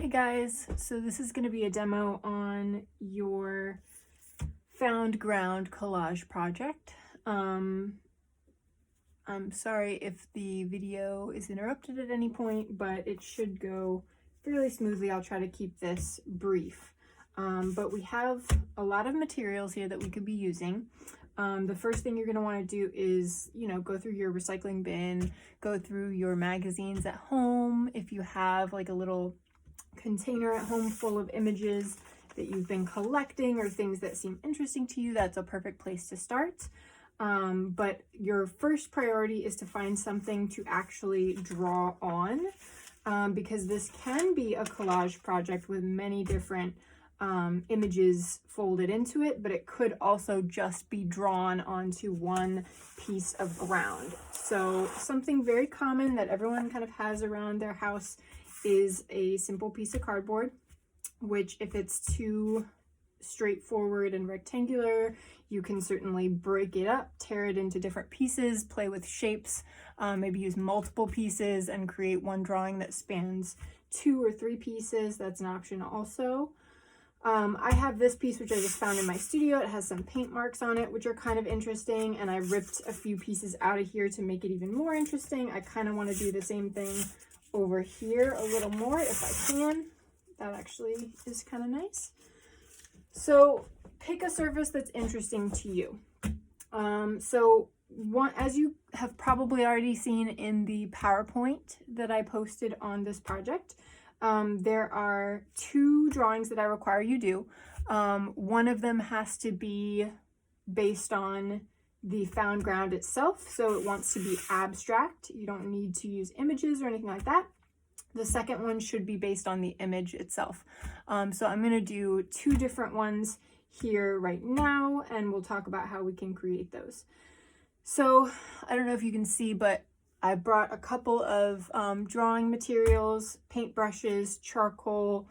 guys, so this is going to be a demo on your found ground collage project. I'm sorry if the video is interrupted at any point, but it should go fairly smoothly. I'll try to keep this brief. But we have a lot of materials here that we could be using. The first thing you're going to want to do is, go through your recycling bin, go through your magazines at home. If you have like a little container at home full of images that you've been collecting or things that seem interesting to you, that's a perfect place to start. But your first priority is to find something to actually draw on, because this can be a collage project with many different images folded into it, but it could also just be drawn onto one piece of ground. So something very common that everyone kind of has around their house is a simple piece of cardboard, which if it's too straightforward and rectangular, you can certainly break it up, tear it into different pieces, play with shapes, maybe use multiple pieces and create one drawing that spans 2 or 3 pieces. That's an option also. I have this piece which I just found in my studio. It has some paint marks on it which are kind of interesting, and I ripped a few pieces out of here to make it even more interesting. I kind of want to do the same thing over here a little more if I can. That actually is kind of nice. So pick a surface that's interesting to you. As you have probably already seen in the PowerPoint that I posted on this project, there are 2 drawings that I require you do. One of them has to be based on the found ground itself, so it wants to be abstract. You don't need to use images or anything like that. The second one should be based on the image itself. So I'm going to do 2 different ones here right now, and we'll talk about how we can create those. So I don't know if you can see, but I brought a couple of drawing materials, paint brushes, charcoal,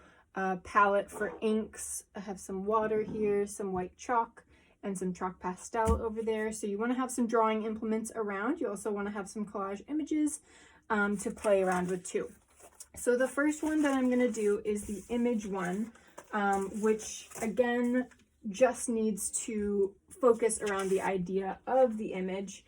palette for inks. I have some water here, some white chalk, and some chalk pastel over there. So you want to have some drawing implements around. You also want to have some collage images to play around with too. So the first one that I'm going to do is the image one, which again just needs to focus around the idea of the image.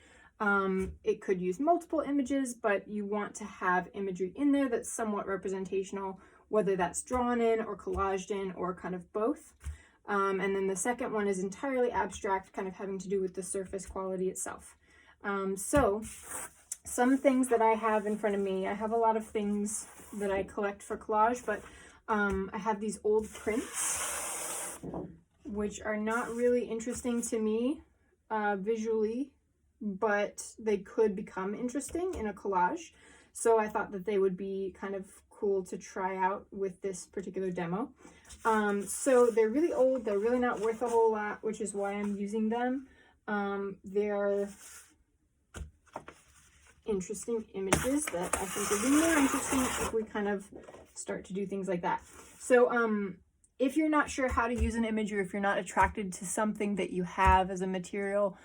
It could use multiple images, but you want to have imagery in there that's somewhat representational, whether that's drawn in or collaged in or kind of both. And then the second one is entirely abstract, kind of having to do with the surface quality itself. So some things that I have in front of me, I have a lot of things that I collect for collage, but I have these old prints, which are not really interesting to me visually, but they could become interesting in a collage. So I thought that they would be kind of cool to try out with this particular demo. So they're really old, they're really not worth a whole lot, which is why I'm using them. They're interesting images that I think would be more interesting if we kind of start to do things like that. So if you're not sure how to use an image, or if you're not attracted to something that you have as a material,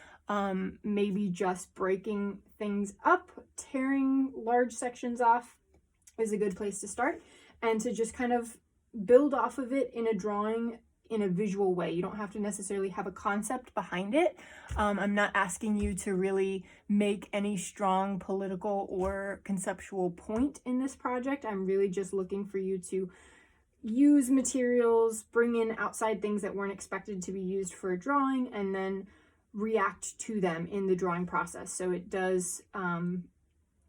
maybe just breaking things up, tearing large sections off is a good place to start, and to just kind of build off of it in a drawing in a visual way. You don't have to necessarily have a concept behind it. I'm not asking you to really make any strong political or conceptual point in this project. I'm really just looking for you to use materials, bring in outside things that weren't expected to be used for a drawing, and then react to them in the drawing process. So it does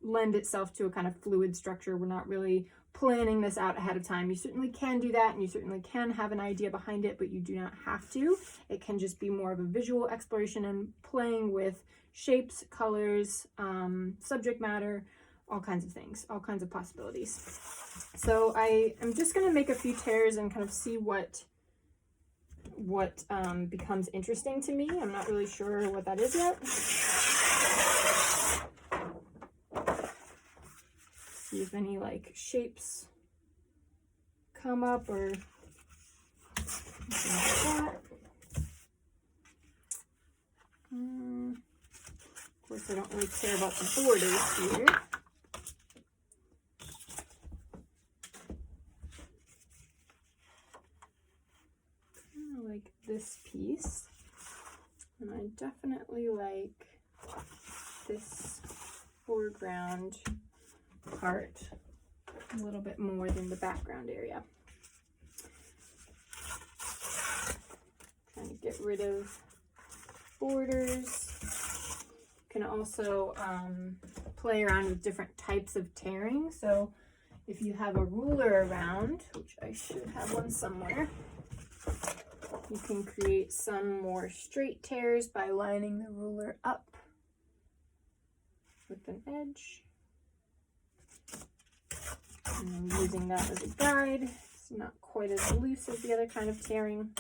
lend itself to a kind of fluid structure. We're not really planning this out ahead of time. You certainly can do that, and you certainly can have an idea behind it, but you do not have to. It can just be more of a visual exploration and playing with shapes, colors, subject matter, all kinds of things, all kinds of possibilities. So I am just going to make a few tears and kind of see what becomes interesting to me. I'm not really sure what that is yet. See if any like shapes come up or something like that. Of course, I don't really care about the borders here. this piece, and I definitely like this foreground part a little bit more than the background area. Trying to get rid of borders. You can also play around with different types of tearing. So if you have a ruler around, which I should have one somewhere, you can create some more straight tears by lining the ruler up with an edge. And then using that as a guide. It's not quite as loose as the other kind of tearing.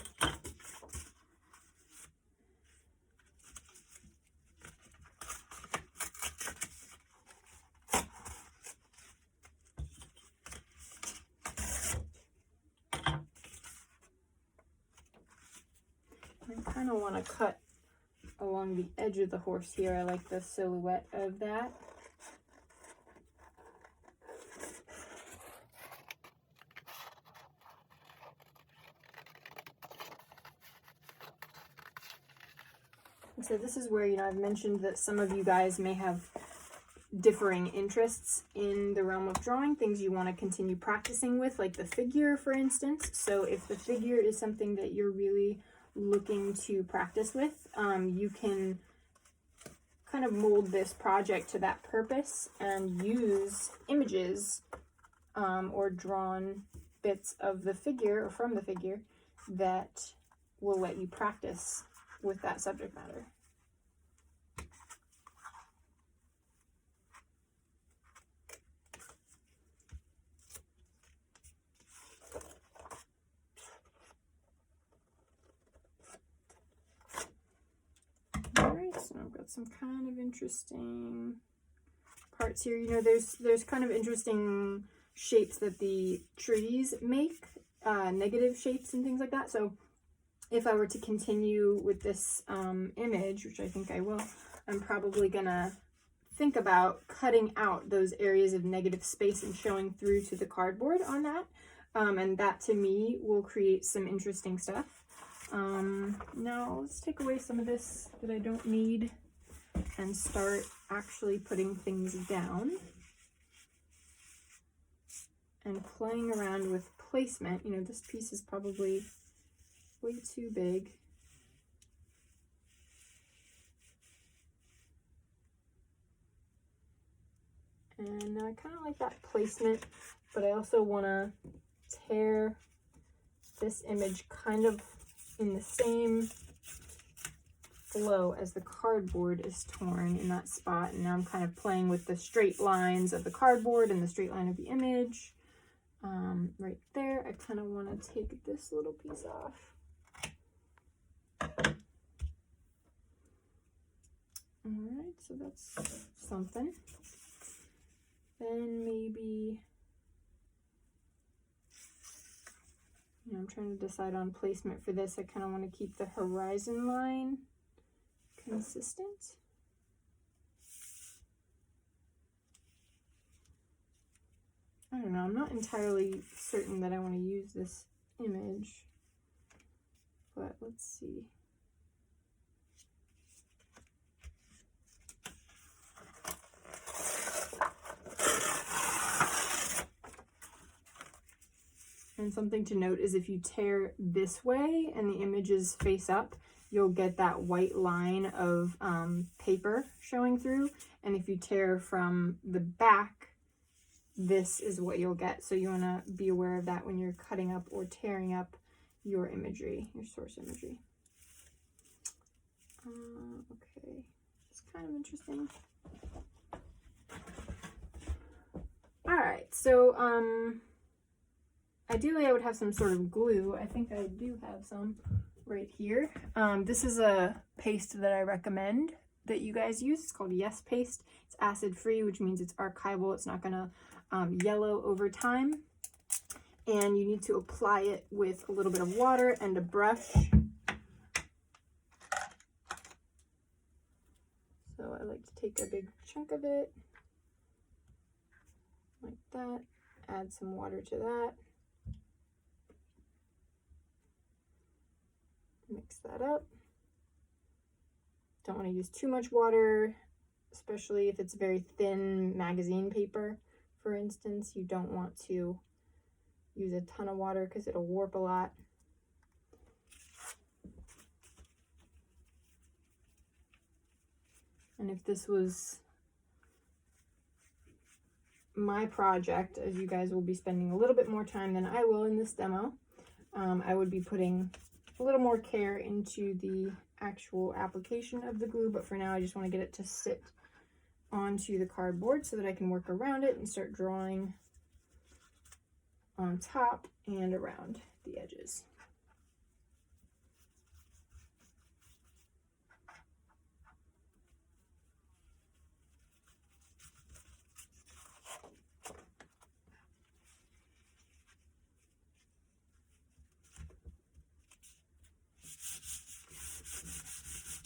I kind of want to cut along the edge of the horse here. I like the silhouette of that. So this is where, I've mentioned that some of you guys may have differing interests in the realm of drawing, things you want to continue practicing with, like the figure, for instance. So if the figure is something that you're really looking to practice with, you can kind of mold this project to that purpose and use images or drawn bits of the figure or from the figure that will let you practice with that subject matter. So I've got some kind of interesting parts here. There's kind of interesting shapes that the trees make, negative shapes and things like that. So if I were to continue with this image, which I think I will, I'm probably gonna think about cutting out those areas of negative space and showing through to the cardboard on that. And that to me will create some interesting stuff. Now let's take away some of this that I don't need and start actually putting things down and playing around with placement. This piece is probably way too big. And I kind of like that placement, but I also want to tear this image kind of in the same flow as the cardboard is torn in that spot. And now I'm kind of playing with the straight lines of the cardboard and the straight line of the image. Right there, I kind of want to take this little piece off. Alright, so that's something. Then maybe, I'm trying to decide on placement for this. I kind of want to keep the horizon line consistent. I don't know, I'm not entirely certain that I want to use this image, but let's see. And something to note is if you tear this way and the image is face up, you'll get that white line of paper showing through. And if you tear from the back, this is what you'll get. So you want to be aware of that when you're cutting up or tearing up your imagery, your source imagery. Okay, it's kind of interesting. All right, so ideally I would have some sort of glue. I think I do have some right here. This is a paste that I recommend that you guys use. It's called Yes Paste. It's acid free, which means it's archival. It's not gonna yellow over time. And you need to apply it with a little bit of water and a brush. So I like to take a big chunk of it, like that, add some water to that. Mix that up. Don't want to use too much water, especially if it's very thin magazine paper, for instance. You don't want to use a ton of water because it'll warp a lot. And if this was my project, as you guys will be spending a little bit more time than I will in this demo, I would be putting a little more care into the actual application of the glue, but for now I just want to get it to sit onto the cardboard so that I can work around it and start drawing on top and around the edges.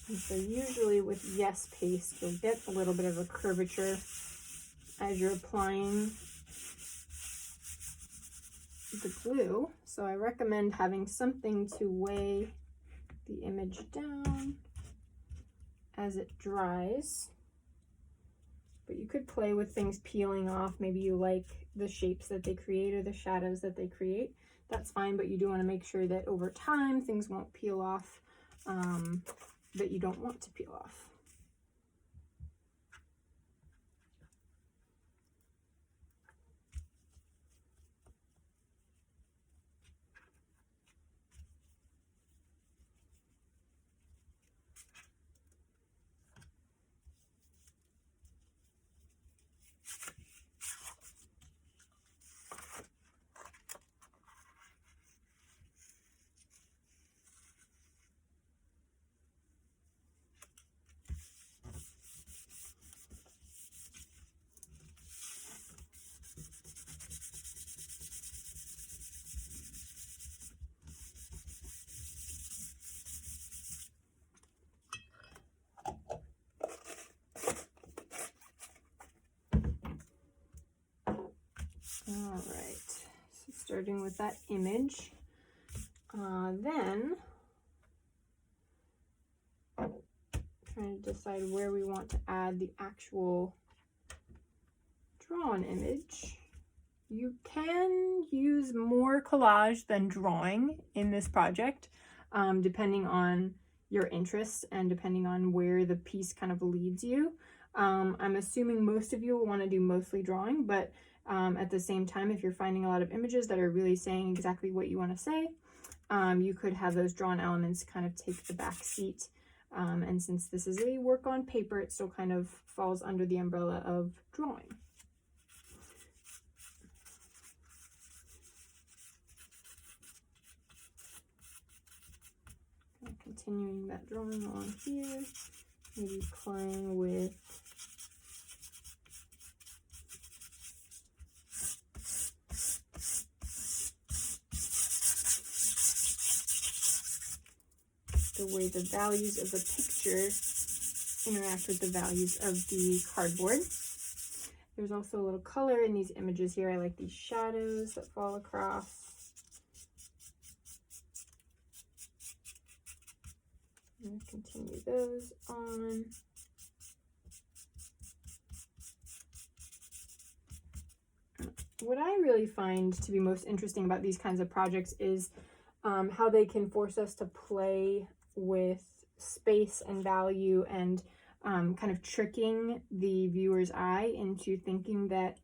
And so usually with Yes paste, you'll get a little bit of a curvature as you're applying the glue. So I recommend having something to weigh the image down as it dries. But you could play with things peeling off. Maybe you like the shapes that they create or the shadows that they create. That's fine, but you do want to make sure that over time things won't peel off that you don't want to peel off. All right, so starting with that image, then trying to decide where we want to add the actual drawn image. You can use more collage than drawing in this project, depending on your interests and depending on where the piece kind of leads you. I'm assuming most of you will want to do mostly drawing, but at the same time, if you're finding a lot of images that are really saying exactly what you want to say, you could have those drawn elements kind of take the back seat. And since this is a work on paper, it still kind of falls under the umbrella of drawing. Continuing that drawing on here, maybe playing with the way the values of the picture interact with the values of the cardboard. There's also a little color in these images here. I like these shadows that fall across. I'm going to continue those on. What I really find to be most interesting about these kinds of projects is how they can force us to play with space and value and kind of tricking the viewer's eye into thinking that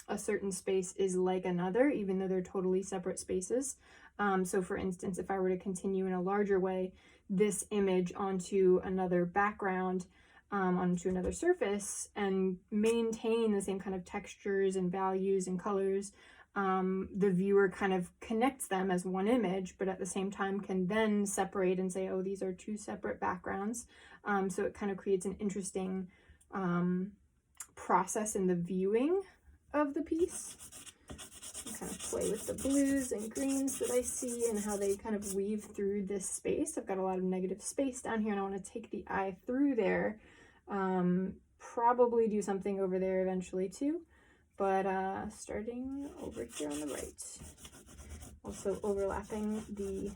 a certain space is like another, even though they're totally separate spaces. So for instance, if I were to continue in a larger way this image onto another background, onto another surface, and maintain the same kind of textures and values and colors, the viewer kind of connects them as one image, but at the same time can then separate and say, oh, these are two separate backgrounds. So it kind of creates an interesting process in the viewing of the piece. And kind of play with the blues and greens that I see and how they kind of weave through this space. I've got a lot of negative space down here and I want to take the eye through there. Probably do something over there eventually too, but starting over here on the right. Also overlapping the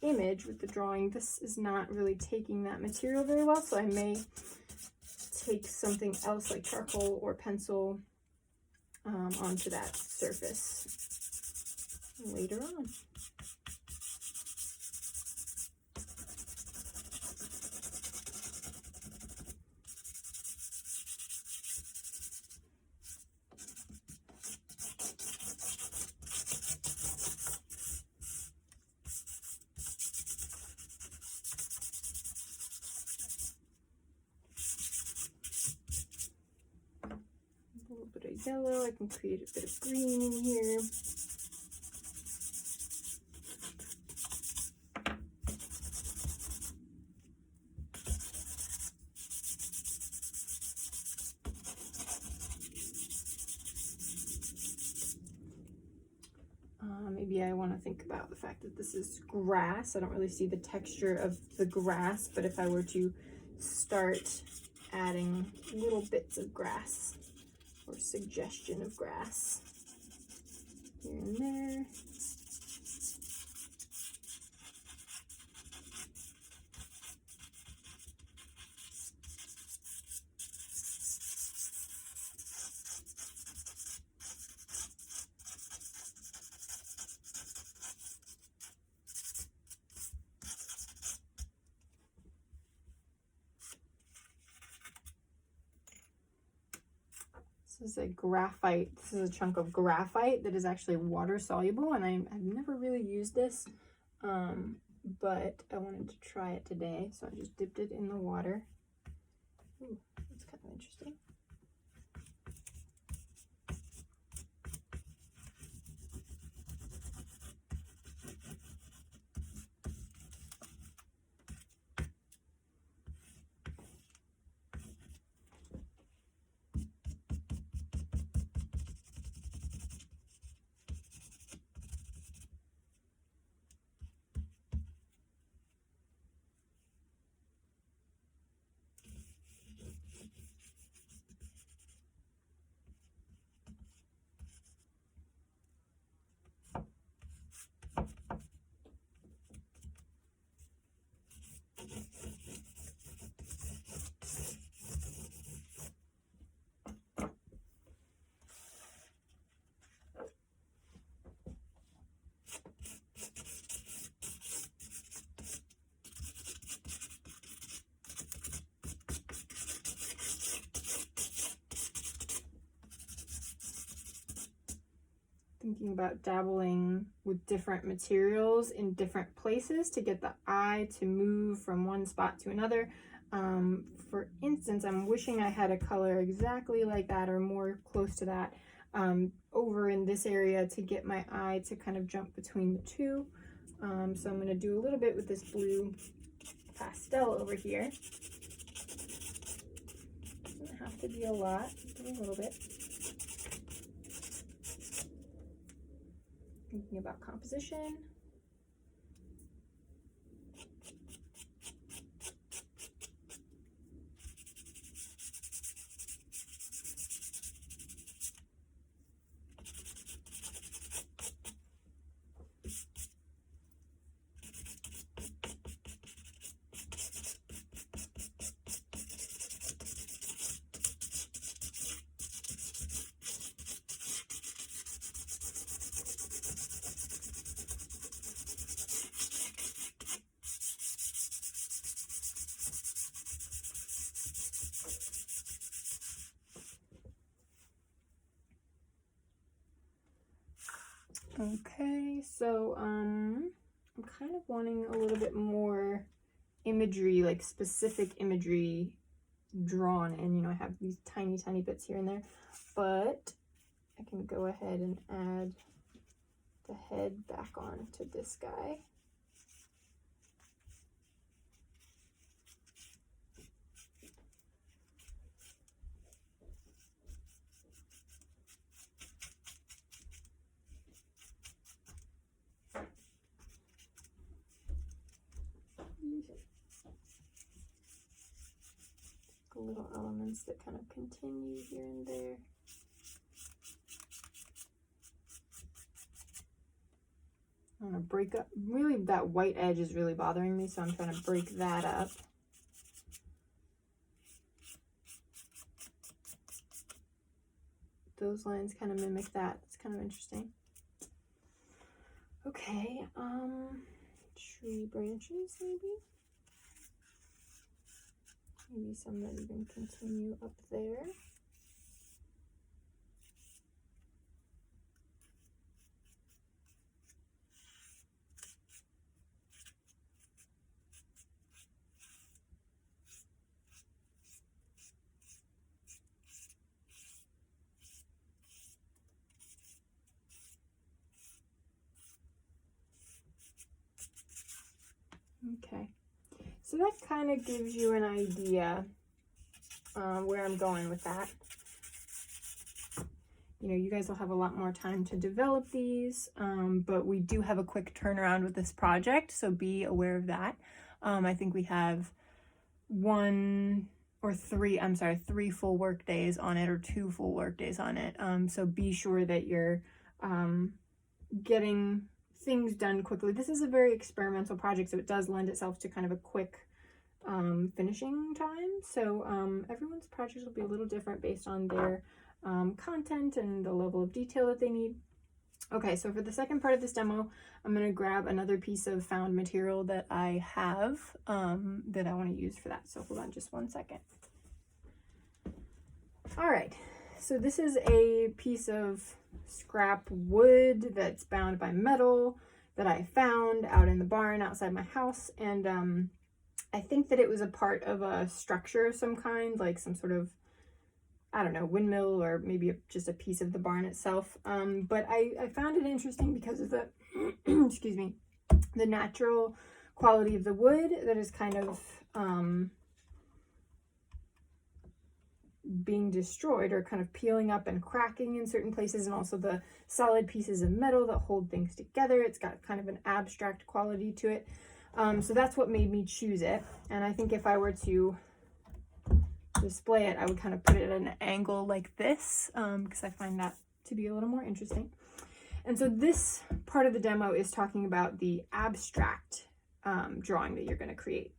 image, with the drawing, this is not really taking that material very well, so I may take something else like charcoal or pencil onto that surface later on. A little bit of yellow, I can create a bit of green in here. Maybe I want to think about the fact that this is grass. I don't really see the texture of the grass, but if I were to start adding little bits of grass or suggestion of grass here and there. This is a graphite. This is a chunk of graphite that is actually water soluble, and I've never really used this, but I wanted to try it today, so I just dipped it in the water. Ooh, that's kind of interesting. Thinking about dabbling with different materials in different places to get the eye to move from one spot to another. For instance, I'm wishing I had a color exactly like that or more close to that over in this area to get my eye to kind of jump between the two. So I'm going to do a little bit with this blue pastel over here. Doesn't have to be a lot, but a little bit. Thinking about composition. Okay, so I'm kind of wanting a little bit more imagery, like specific imagery drawn in. You know, I have these tiny bits here and there, but I can go ahead and add the head back on to this guy. Little elements that kind of continue here and there. I want to break up, really that white edge is really bothering me, so I'm trying to break that up. Those lines kind of mimic that. It's kind of interesting. Okay, tree branches maybe? Maybe some that even continue up there. Okay, so that kind of gives you an idea where I'm going with that. You know, you guys will have a lot more time to develop these, but we do have a quick turnaround with this project, so be aware of that. I think we have 3 full work days on it, or 2 full work days on it. So be sure that you're getting things done quickly. This is a very experimental project, so it does lend itself to kind of a quick finishing time. So everyone's projects will be a little different based on their content and the level of detail that they need. Okay, so for the second part of this demo, I'm going to grab another piece of found material that I have that I want to use for that. So hold on just one second. All right, so this is a piece of scrap wood that's bound by metal that I found out in the barn outside my house. And I think that it was a part of a structure of some kind, like some sort of, I don't know, windmill, or maybe just a piece of the barn itself. But I found it interesting because of the, excuse me, the natural quality of the wood that is kind of being destroyed, or kind of peeling up and cracking in certain places, and also the solid pieces of metal that hold things together. It's got kind of an abstract quality to it. So that's what made me choose it. And I think if I were to display it, I would kind of put it at an angle like this, because I find that to be a little more interesting. And so this part of the demo is talking about the abstract drawing that you're going to create.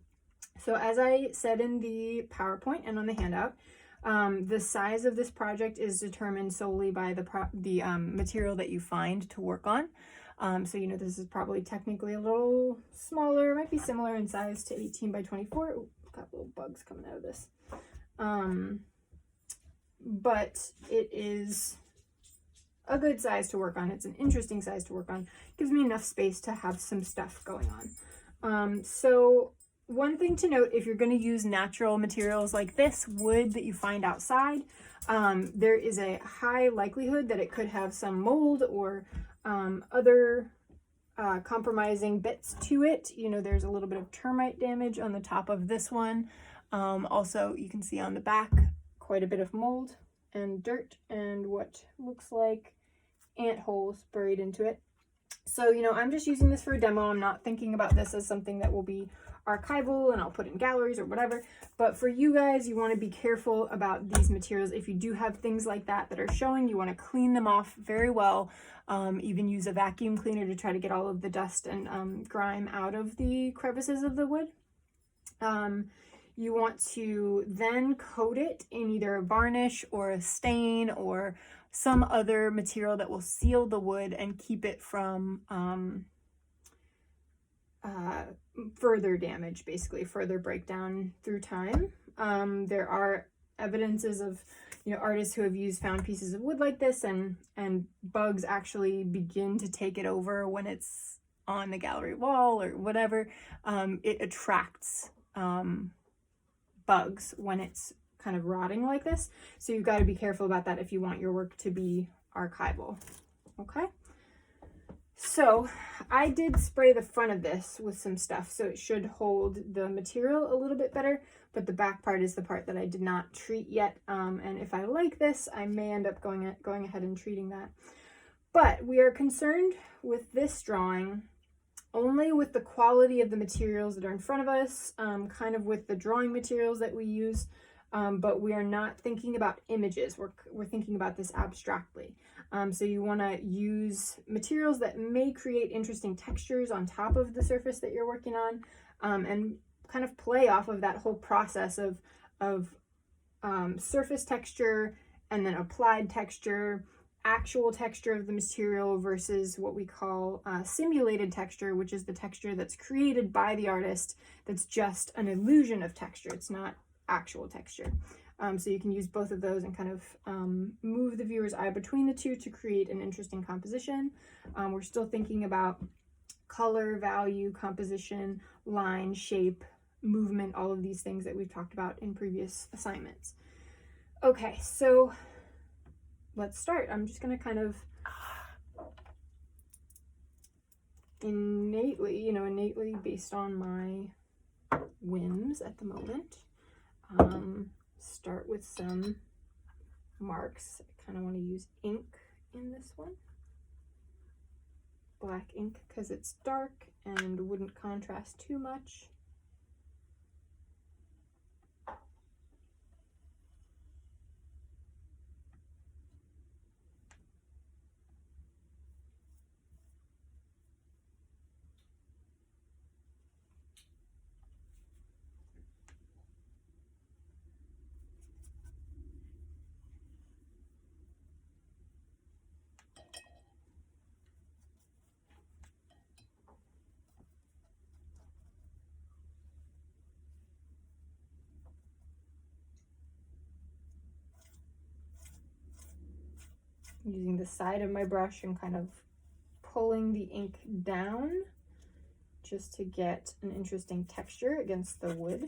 So as I said in the PowerPoint and on the handout, the size of this project is determined solely by the material that you find to work on. So, you know, this is probably technically a little smaller. It might be similar in size to 18 by 24. Ooh, got little bugs coming out of this. But it is a good size to work on. It's an interesting size to work on. It gives me enough space to have some stuff going on. So one thing to note, if you're going to use natural materials like this wood that you find outside, there is a high likelihood that it could have some mold or other compromising bits to it. You know, there's a little bit of termite damage on the top of this one. Also, you can see on the back quite a bit of mold and dirt and what looks like ant holes buried into it. So, you know, I'm just using this for a demo. I'm not thinking about this as something that will be archival and I'll put in galleries or whatever. But for you guys, you want to be careful about these materials. If you do have things like that that are showing, you want to clean them off very well. Even use a vacuum cleaner to try to get all of the dust and grime out of the crevices of the wood. You want to then coat it in either a varnish or a stain or some other material that will seal the wood and keep it from further damage, basically further breakdown through time. There are evidences of, you know, artists who have used found pieces of wood like this, and bugs actually begin to take it over when it's on the gallery wall or whatever. It attracts bugs when it's kind of rotting like this. So you've got to be careful about that if you want your work to be archival. Okay. So I did spray the front of this with some stuff, so it should hold the material a little bit better, but the back part is the part that I did not treat yet. And if I like this, I may end up going ahead and treating that. But we are concerned with this drawing only with the quality of the materials that are in front of us, kind of with the drawing materials that we use, but we are not thinking about images. We're thinking about this abstractly. So you want to use materials that may create interesting textures on top of the surface that you're working on, and kind of play off of that whole process of surface texture and then applied texture, actual texture of the material versus what we call simulated texture, which is the texture that's created by the artist that's just an illusion of texture. It's not actual texture. So you can use both of those and kind of move the viewer's eye between the two to create an interesting composition. We're still thinking about color, value, composition, line, shape, movement, all of these things that we've talked about in previous assignments. Okay, so let's start. I'm just going to kind of innately based on my whims at the moment, start with some marks. I kind of want to use ink in this one. Black ink because it's dark and wouldn't contrast too much. Using the side of my brush and kind of pulling the ink down just to get an interesting texture against the wood.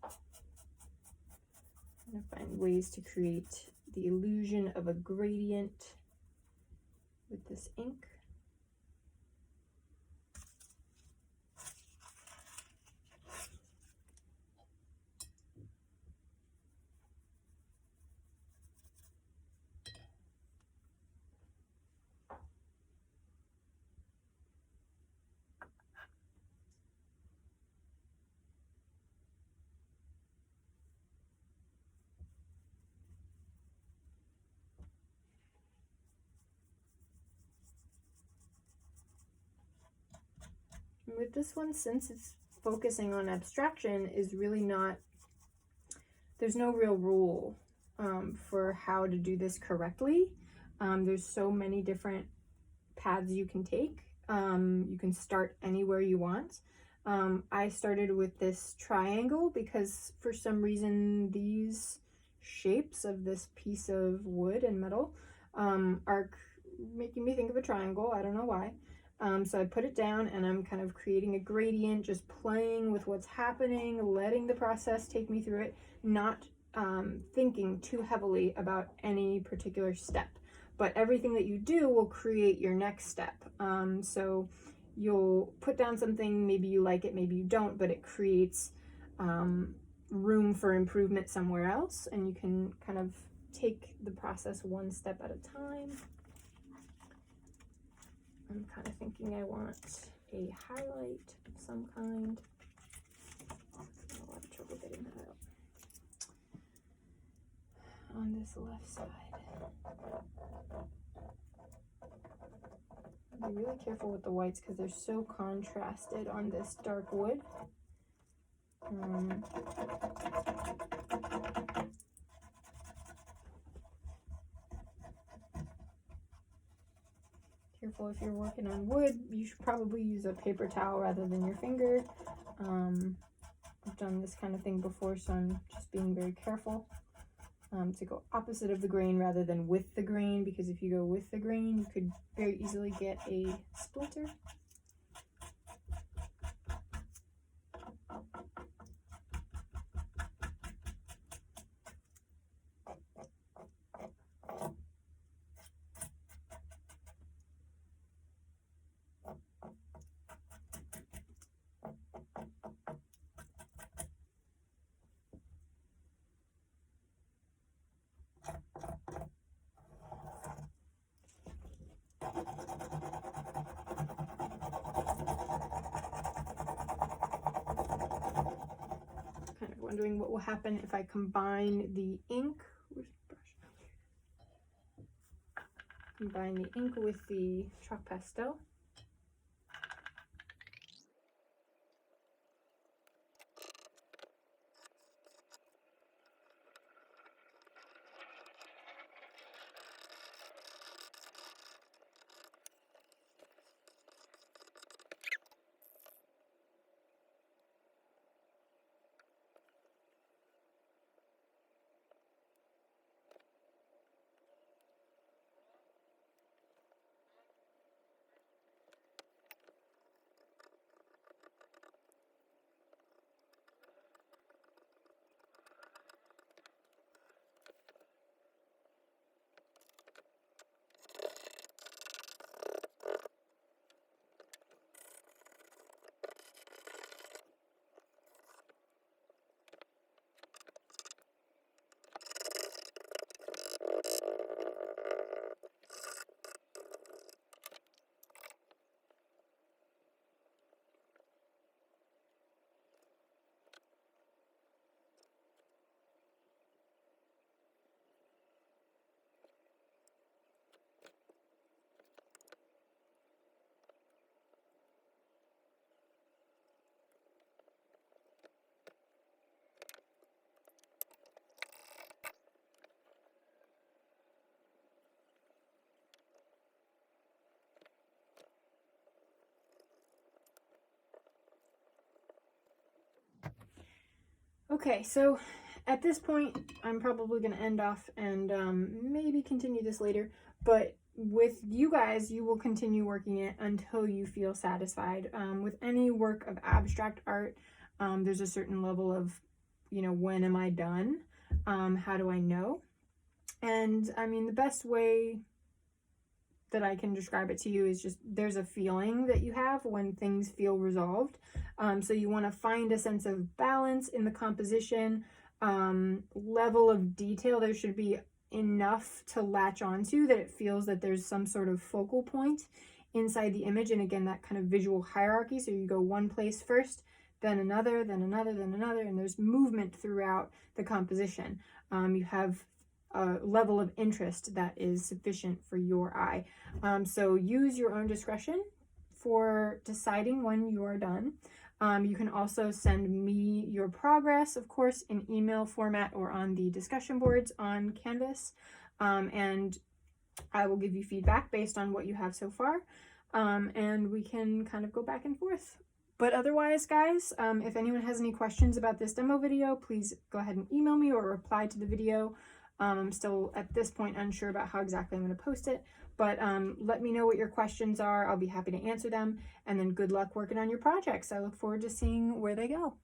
I'm going to find ways to create the illusion of a gradient with this ink. With this one, since it's focusing on abstraction, is really not, there's no real rule for how to do this correctly. There's so many different paths you can take. You can start anywhere you want. I started with this triangle because for some reason these shapes of this piece of wood and metal are making me think of a triangle. I don't know why. So I put it down and I'm kind of creating a gradient, just playing with what's happening, letting the process take me through it, not thinking too heavily about any particular step. But everything that you do will create your next step. So you'll put down something, maybe you like it, maybe you don't, but it creates room for improvement somewhere else, and you can kind of take the process one step at a time. I'm kind of thinking I want a highlight of some kind. I'm a lot of trouble getting that out. On this left side. Be really careful with the whites because they're so contrasted on this dark wood. Careful if you're working on wood, you should probably use a paper towel rather than your finger. I've done this kind of thing before, so I'm just being very careful to go opposite of the grain rather than with the grain, because if you go with the grain, you could very easily get a splinter. Wondering what will happen if I combine the ink. Where's the brush? combine the ink with the chalk pastel. Okay, so at this point, I'm probably going to end off and maybe continue this later, but with you guys, you will continue working it until you feel satisfied. With any work of abstract art, there's a certain level of, when am I done? How do I know? And I mean, the best way that I can describe it to you is just there's a feeling that you have when things feel resolved. So you want to find a sense of balance in the composition, level of detail. There should be enough to latch onto that it feels that there's some sort of focal point inside the image. And again, that kind of visual hierarchy. So you go one place first, then another, then another, then another, and there's movement throughout the composition. You have a level of interest that is sufficient for your eye. So use your own discretion for deciding when you are done. You can also send me your progress, of course, in email format or on the discussion boards on Canvas. And I will give you feedback based on what you have so far. And we can kind of go back and forth. But otherwise, guys, if anyone has any questions about this demo video, please go ahead and email me or reply to the video. I'm still at this point unsure about how exactly I'm going to post it, but let me know what your questions are. I'll be happy to answer them, and then good luck working on your projects. I look forward to seeing where they go.